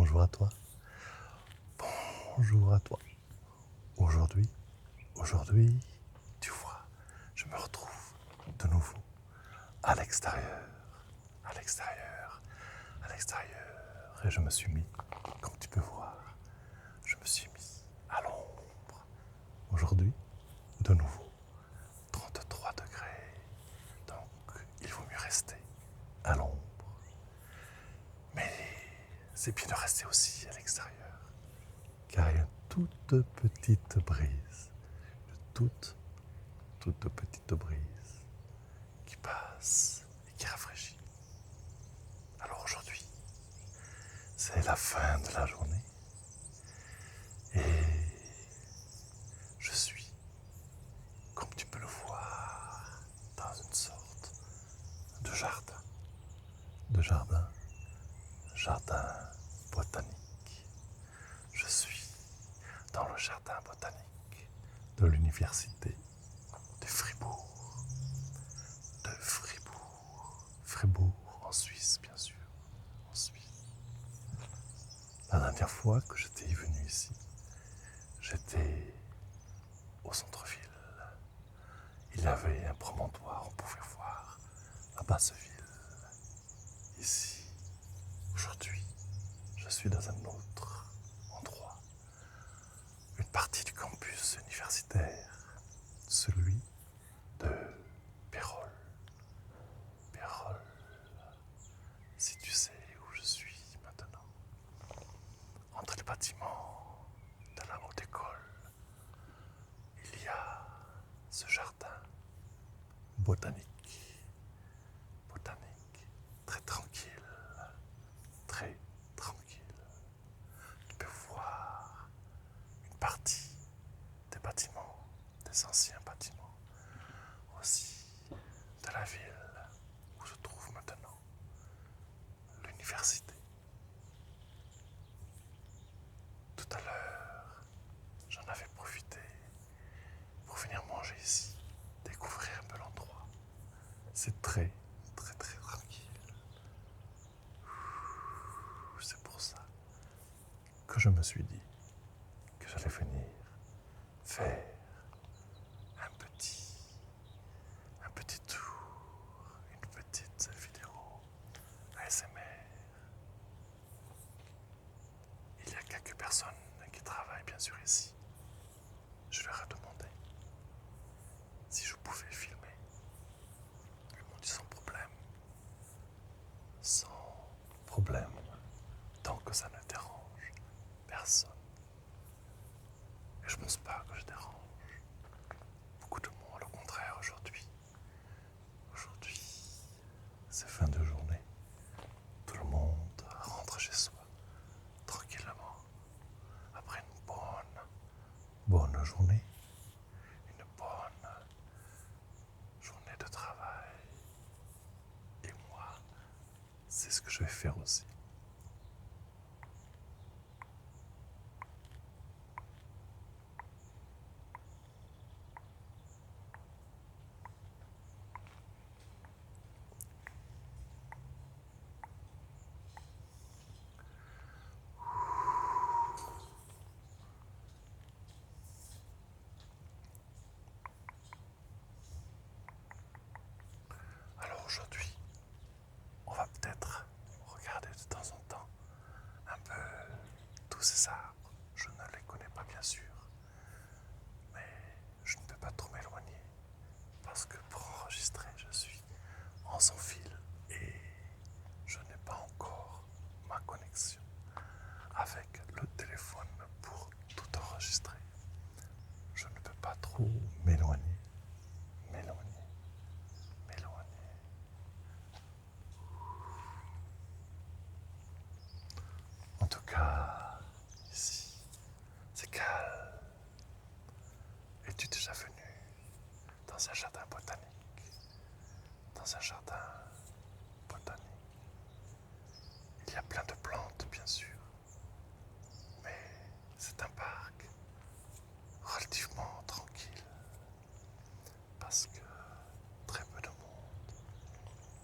bonjour à toi, bonjour à toi. Aujourd'hui, tu vois, je me retrouve de nouveau à l'extérieur, à l'extérieur, à l'extérieur. Et je me suis mis, comme tu peux voir, je me suis mis à l'ombre. Aujourd'hui, de nouveau, 33 degrés. Donc, il vaut mieux rester à l'ombre. Mais c'est bien de rester aussi à l'extérieur. Car il y a une toute petite brise, une toute petite brise qui passe et qui rafraîchit. Alors aujourd'hui, c'est la fin de la journée et je suis, comme tu peux le voir, dans une sorte de jardin botanique. Je suis dans le jardin botanique de l'université de Fribourg. Fribourg en Suisse, bien sûr, en Suisse. La dernière fois que j'étais venu ici, j'étais au centre-ville. Il y avait un promontoire, on pouvait voir la basse ville. Ici, aujourd'hui, je suis dans un autre endroit, une partie du campus universitaire, celui de Pérol. Pérol, si tu sais où je suis maintenant, entre les bâtiments de la haute école, il y a ce jardin botanique, très tranquille, très tranquille. Tu peux voir une partie des bâtiments, des anciens bâtiments, aussi de la ville où se trouve maintenant l'université. Tout à l'heure, j'en avais profité pour venir manger ici, découvrir un peu l'endroit. C'est très tranquille. C'est pour ça que je me suis dit que j'allais venir faire un petit tour, une petite vidéo ASMR. Il y a quelques personnes qui travaillent bien sûr ici. Je leur ai demandé si je pouvais filmer. Ils m'ont dit sans problème, tant que ça ne dérange personne. Et je pense pas que je dérange beaucoup de monde, au contraire aujourd'hui. Aujourd'hui, c'est fin de journée. Tout le monde rentre chez soi, tranquillement, après une bonne journée, une bonne journée de travail. Et moi, c'est ce que je vais faire aussi. Alors aujourd'hui, on va peut-être regarder de temps en temps un peu tous ces arbres. Je ne les connais pas bien sûr, mais je ne peux pas trop m'éloigner parce que pour enregistrer, je suis en sans fil et je n'ai pas encore ma connexion avec le téléphone pour tout enregistrer. Je ne peux pas trop m'éloigner. En tout cas, ici, c'est calme. Es-tu déjà venu dans un jardin botanique? Dans un jardin botanique, il y a plein de plantes, bien sûr, mais c'est un parc relativement tranquille parce que très peu de monde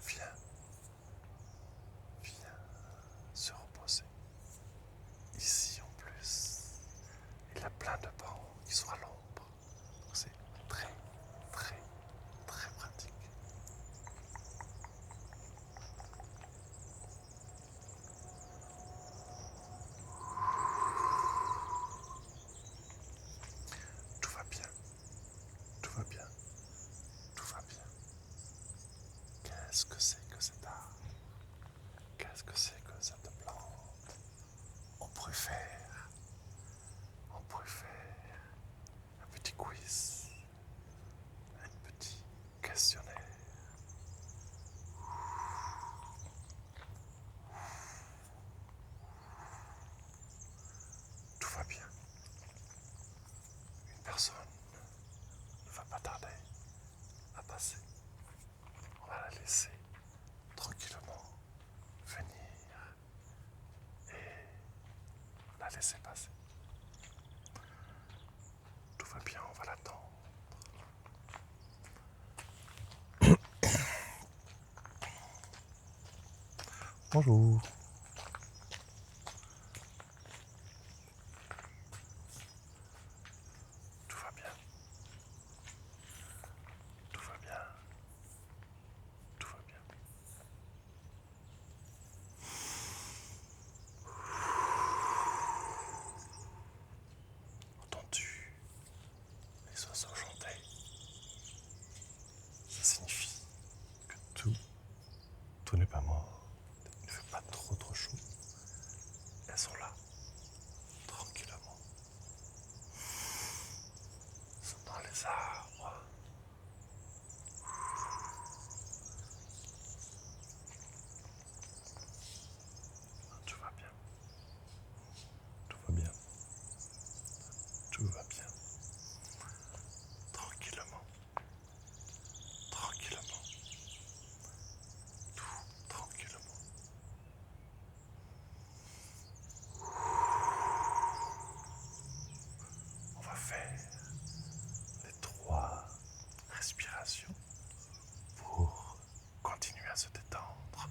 vient se reposer. Qu'est-ce que c'est que cet art? Qu'est-ce que c'est que cette plante? On pourrait faire un petit quiz, un petit questionnaire. Tout va bien. Une personne ne va pas tarder à passer. On va la laisser tranquillement venir et la laisser passer. Tout va bien, on va l'attendre. Bonjour. Tout va bien. Tout va bien. Tout va bien. Entends-tu les oiseaux chanter? Ça signifie que tout n'est pas mort. Il ne fait pas trop chaud. Elles sont là, tranquillement. Elles sont dans les arbres. Tout va bien. Tout va bien. Tout va bien. Tranquillement. Tranquillement. Tout tranquillement. On va faire les 3 respirations pour continuer à se détendre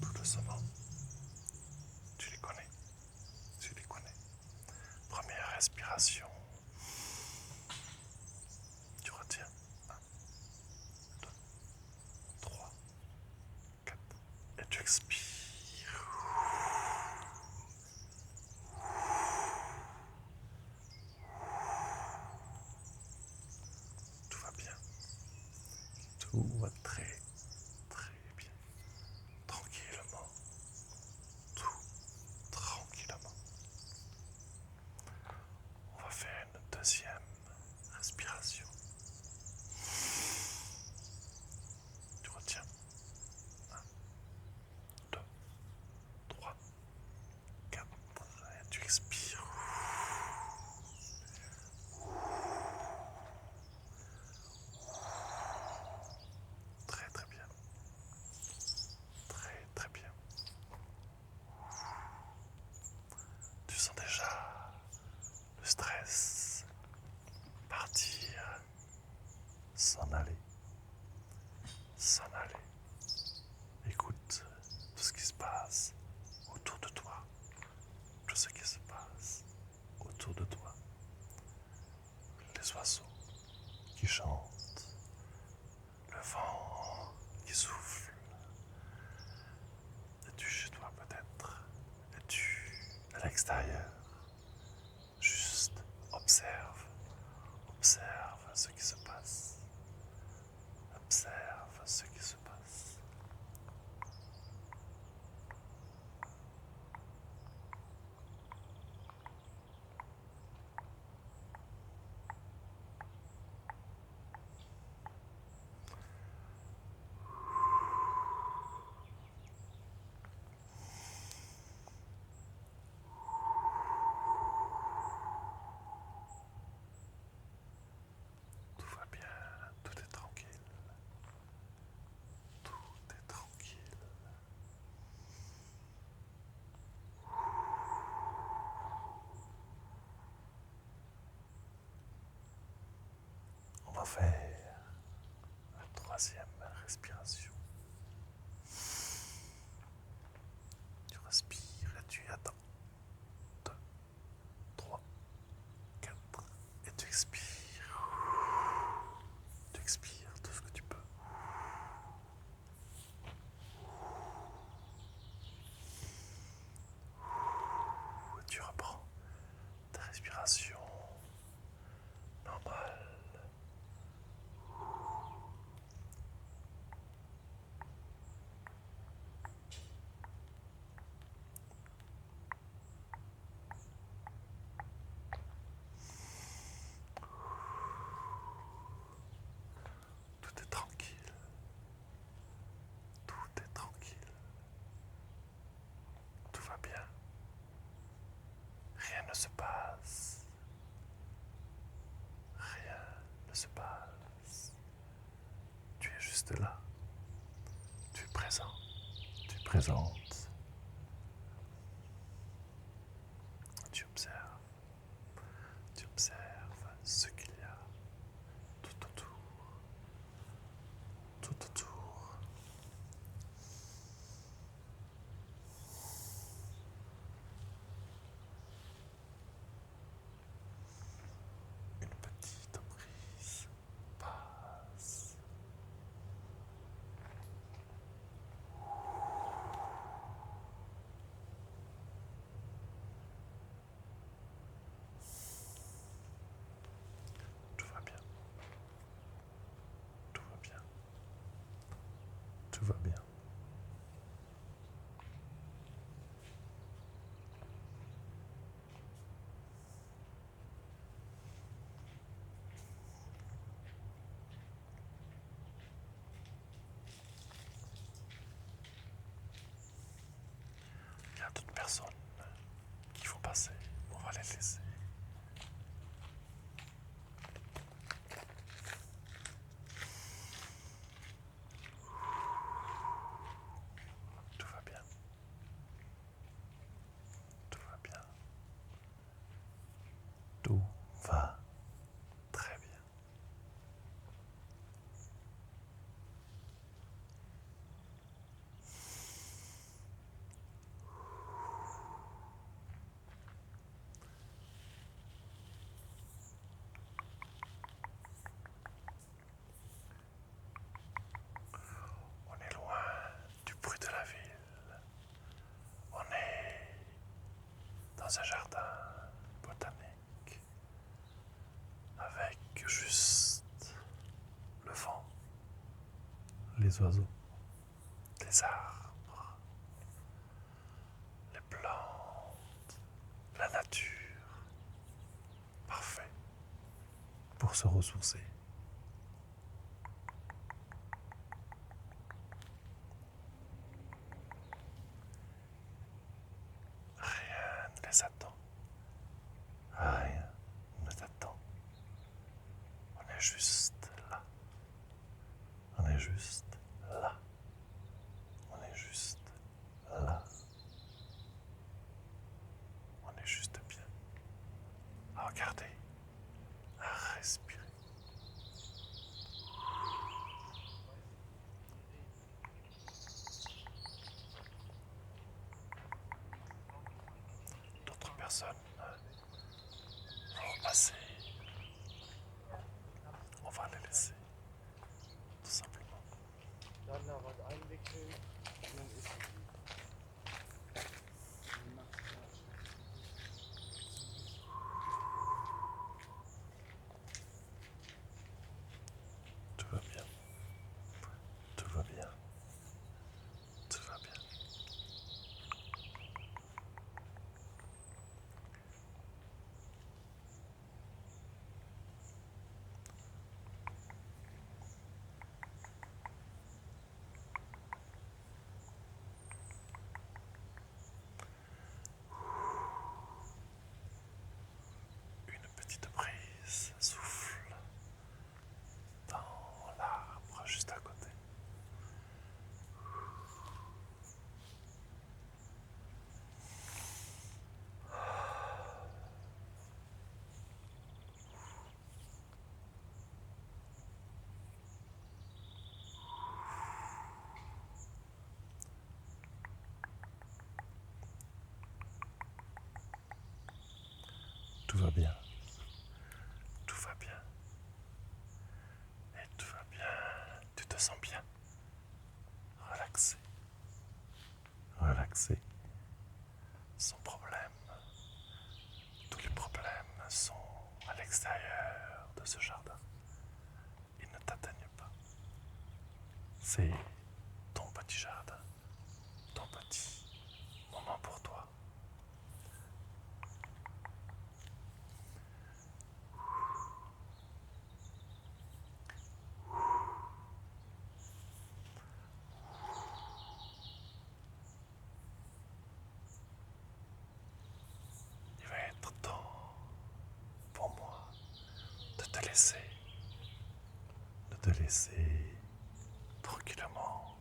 tout doucement. Tu les connais. Tu les connais. Première respiration. Tu retiens. 1, 2, 3, 4. Et tu expires. Tout va bien. Tout va très bien. Tranquillement. Tout tranquillement. On va faire une deuxième respiration. Tu retiens. 1, 2, 3, 4. Et tu expires. Très bien. Très bien. Tu sens déjà le stress partir, s'en aller, s'en aller. Écoute tout ce qui se passe autour de toi, tout ce qui se passe autour de toi. Les oiseaux qui chantent, le vent qui souffle. Es-tu chez toi peut-être? Es-tu à l'extérieur? Juste observe ce qui se passe. Observe ce qui se passe. Tout va bien, tout est tranquille. Tout est tranquille. On va faire la troisième respiration. Tu respires et tu attends. 2, 3, 4. Et tu expires. Tu expires tout ce que tu peux. Et tu reprends ta respiration normale. Tout est tranquille. Tout est tranquille. Tout va bien. Rien ne se passe. Rien ne se passe. Tu es juste là. Tu es présent. Tu es présente. Tu observes. Tu observes ce qu'il y a tout autour. Tout autour. Une petite brise passe. Tout va bien. Tout va bien. Tout va bien. Il y a d'autres personnes qui vont passer. On va les laisser. Tout va bien. Tout va bien. Tout va très bien. On est loin du bruit de la ville. On est dans un jardin botanique avec juste le vent, les oiseaux, les arbres, les plantes, la nature. Parfait pour se ressourcer. Rien ne les attend. Rien ne t'attend. On est juste là. On est juste là. On est juste là. On est juste bien. À regarder, à respirer. D'autres personnes vont passer. On va les laisser, tout simplement. Dann da was einwickeln und dann ist Tout va bien. Tout va bien. Tout va bien. Une petite brise souffle dans l'arbre juste à côté. Tout va bien. Tout va bien. Et tout va bien. Tu te sens bien. Relaxé. Relaxé. Sans problème. Tous les problèmes sont à l'extérieur de ce jardin. Ils ne t'atteignent pas. C'est ton petit jardin. Ton petit moment pour toi. laisser tranquillement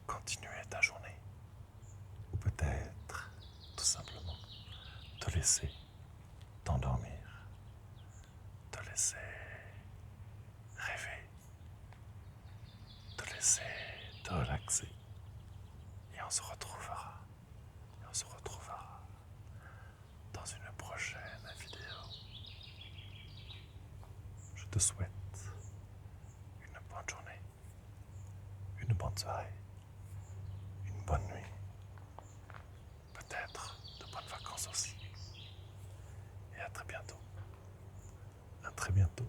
continuer ta journée. Ou peut-être tout simplement te laisser t'endormir, te laisser rêver, te laisser te relaxer. Et on se retrouvera, dans une prochaine vidéo. Je te souhaite une bonne journée, une bonne soirée, une bonne nuit, peut-être de bonnes vacances aussi. Et à très bientôt. À très bientôt.